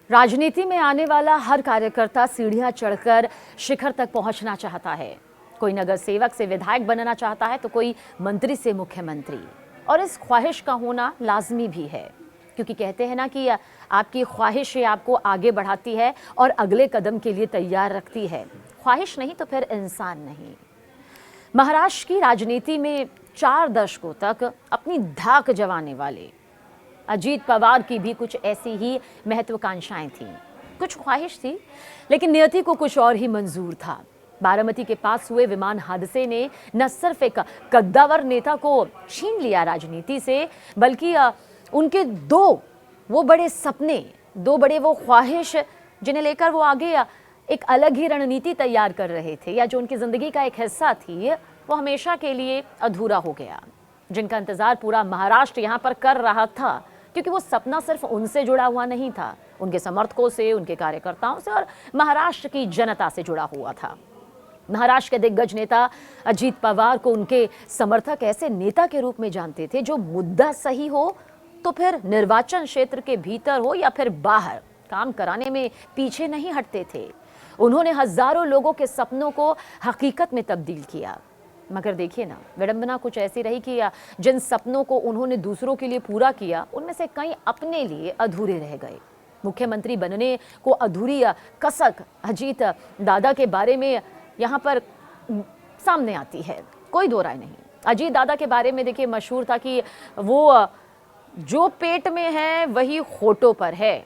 राजनीति में आने वाला हर कार्यकर्ता सीढ़ियां चढ़कर शिखर तक पहुंचना चाहता है। कोई नगर सेवक से विधायक बनना चाहता है तो कोई मंत्री से मुख्यमंत्री। और इस ख्वाहिश का होना लाजमी भी है, क्योंकि कहते हैं ना कि आपकी ख्वाहिश ही आपको आगे बढ़ाती है और अगले कदम के लिए तैयार रखती है। ख्वाहिश नहीं तो फिर इंसान नहीं। महाराष्ट्र की राजनीति में 4 दशकों तक अपनी धाक जमाने वाले अजीत पवार की भी कुछ ऐसी ही महत्वाकांक्षाएं थीं। कुछ ख्वाहिश थी, लेकिन नियति को कुछ और ही मंजूर था। बारामती के पास हुए विमान हादसे ने न सिर्फ एक कद्दावर नेता को छीन लिया राजनीति से, बल्कि उनके वो बड़े सपने, 2 बड़े वो ख्वाहिश जिन्हें लेकर वो आगे एक अलग ही रणनीति तैयार कर रहे थे, या जो उनकी जिंदगी का एक हिस्सा थी, वो हमेशा के लिए अधूरा हो गया। जिनका इंतजार पूरा महाराष्ट्र यहाँ पर कर रहा था, क्योंकि वो सपना सिर्फ उनसे जुड़ा हुआ नहीं था, उनके समर्थकों से, उनके कार्यकर्ताओं से और महाराष्ट्र की जनता से जुड़ा हुआ था। महाराष्ट्र के दिग्गज नेता अजीत पवार को उनके समर्थक ऐसे नेता के रूप में जानते थे जो मुद्दा सही हो तो फिर निर्वाचन क्षेत्र के भीतर हो या फिर बाहर, काम कराने में पीछे नहीं हटते थे। उन्होंने हजारों लोगों के सपनों को हकीकत में तब्दील किया। मगर देखिए ना, विडंबना कुछ ऐसी रही कि जिन सपनों को उन्होंने दूसरों के लिए पूरा किया, उनमें से कई अपने लिए अधूरे रह गए। मुख्यमंत्री बनने को अधूरी कसक अजीत दादा के बारे में यहाँ पर सामने आती है, कोई दो राय नहीं। अजीत दादा के बारे में देखिए, मशहूर था कि वो जो पेट में है वही होठों पर है।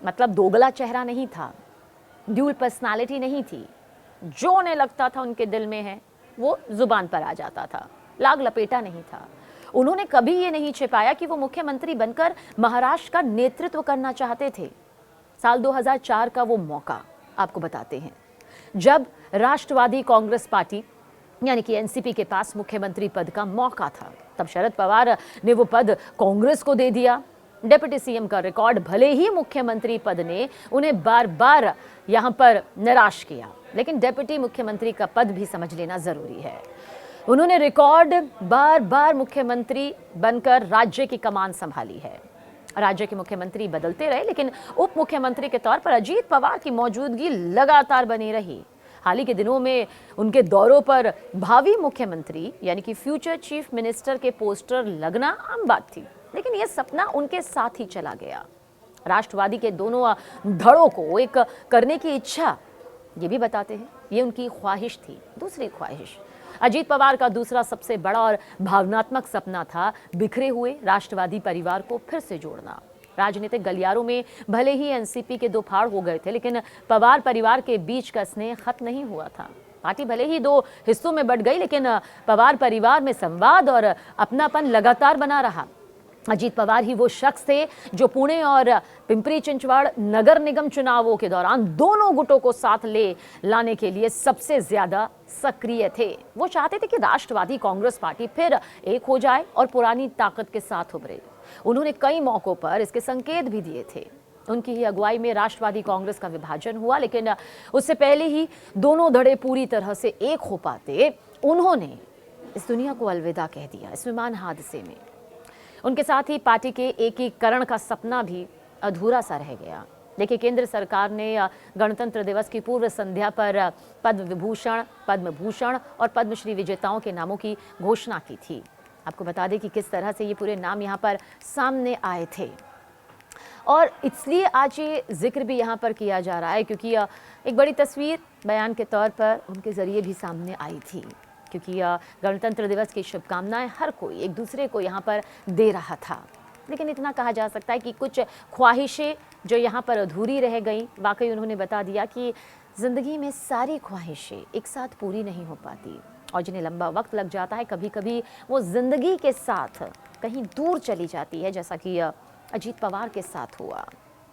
मतलब दोगला चेहरा नहीं था, ड्यूल पर्सनालिटी नहीं थी। जो उन्हें लगता था उनके दिल में है, वो जुबान पर आ जाता था, लाग लपेटा नहीं था। उन्होंने कभी ये नहीं छिपाया कि वो मुख्यमंत्री बनकर महाराष्ट्र का नेतृत्व करना चाहते थे। साल 2004 का वो मौका आपको बताते हैं, जब राष्ट्रवादी कांग्रेस पार्टी यानी कि एनसीपी के पास मुख्यमंत्री पद का मौका था। तब शरद पवार ने वो पद कांग्रेस को दे दिया। डिप्टी सीएम का रिकॉर्ड भले ही मुख्यमंत्री पद ने उन्हें बार बार यहाँ पर निराश किया, लेकिन डिप्टी मुख्यमंत्री का पद भी समझ लेना जरूरी है। उन्होंने रिकॉर्ड बार बार मुख्यमंत्री बनकर राज्य की कमान संभाली है। राज्य के मुख्यमंत्री बदलते रहे, लेकिन उप मुख्यमंत्री के तौर पर अजीत पवार की मौजूदगी लगातार बनी रही। हाल ही के दिनों में उनके दौरों पर भावी मुख्यमंत्री यानी कि फ्यूचर चीफ मिनिस्टर के पोस्टर लगना आम बात थी, लेकिन यह सपना उनके साथ ही चला गया। राष्ट्रवादी के दोनों धड़ों को एक करने की इच्छा, ये भी बताते हैं, ये उनकी ख्वाहिश थी। दूसरी ख्वाहिश, अजीत पवार का दूसरा सबसे बड़ा और भावनात्मक सपना था बिखरे हुए राष्ट्रवादी परिवार को फिर से जोड़ना। राजनीतिक गलियारों में भले ही एनसीपी के 2 फाड़ हो गए थे, लेकिन पवार परिवार के बीच का स्नेह खत्म नहीं हुआ था। पार्टी भले ही 2 हिस्सों में बंट गई, लेकिन पवार परिवार में संवाद और अपनापन लगातार बना रहा। अजीत पवार ही वो शख्स थे जो पुणे और पिंपरी चिंचवड़ नगर निगम चुनावों के दौरान दोनों गुटों को साथ ले लाने के लिए सबसे ज्यादा सक्रिय थे। वो चाहते थे कि राष्ट्रवादी कांग्रेस पार्टी फिर एक हो जाए और पुरानी ताकत के साथ उभरे। उन्होंने कई मौकों पर इसके संकेत भी दिए थे। उनकी ही अगुवाई में राष्ट्रवादी कांग्रेस का विभाजन हुआ, लेकिन उससे पहले ही दोनों धड़े पूरी तरह से एक हो पाते, उन्होंने इस दुनिया को अलविदा कह दिया इस विमान हादसे में। उनके साथ ही पार्टी के एकीकरण का सपना भी अधूरा सा रह गया। देखिए, केंद्र सरकार ने गणतंत्र दिवस की पूर्व संध्या पर पद्म विभूषण, पद्म भूषण और पद्मश्री विजेताओं के नामों की घोषणा की थी। आपको बता दें कि किस तरह से ये पूरे नाम यहाँ पर सामने आए थे, और इसलिए आज ये जिक्र भी यहाँ पर किया जा रहा है क्योंकि एक बड़ी तस्वीर बयान के तौर पर उनके जरिए भी सामने आई थी। क्योंकि गणतंत्र दिवस की शुभकामनाएं हर कोई एक दूसरे को यहाँ पर दे रहा था, लेकिन इतना कहा जा सकता है कि कुछ ख्वाहिशें जो यहाँ पर अधूरी रह गई। वाकई उन्होंने बता दिया कि ज़िंदगी में सारी ख्वाहिशें एक साथ पूरी नहीं हो पाती, और जिन्हें लंबा वक्त लग जाता है, कभी कभी वो ज़िंदगी के साथ कहीं दूर चली जाती है, जैसा कि अजीत पवार के साथ हुआ।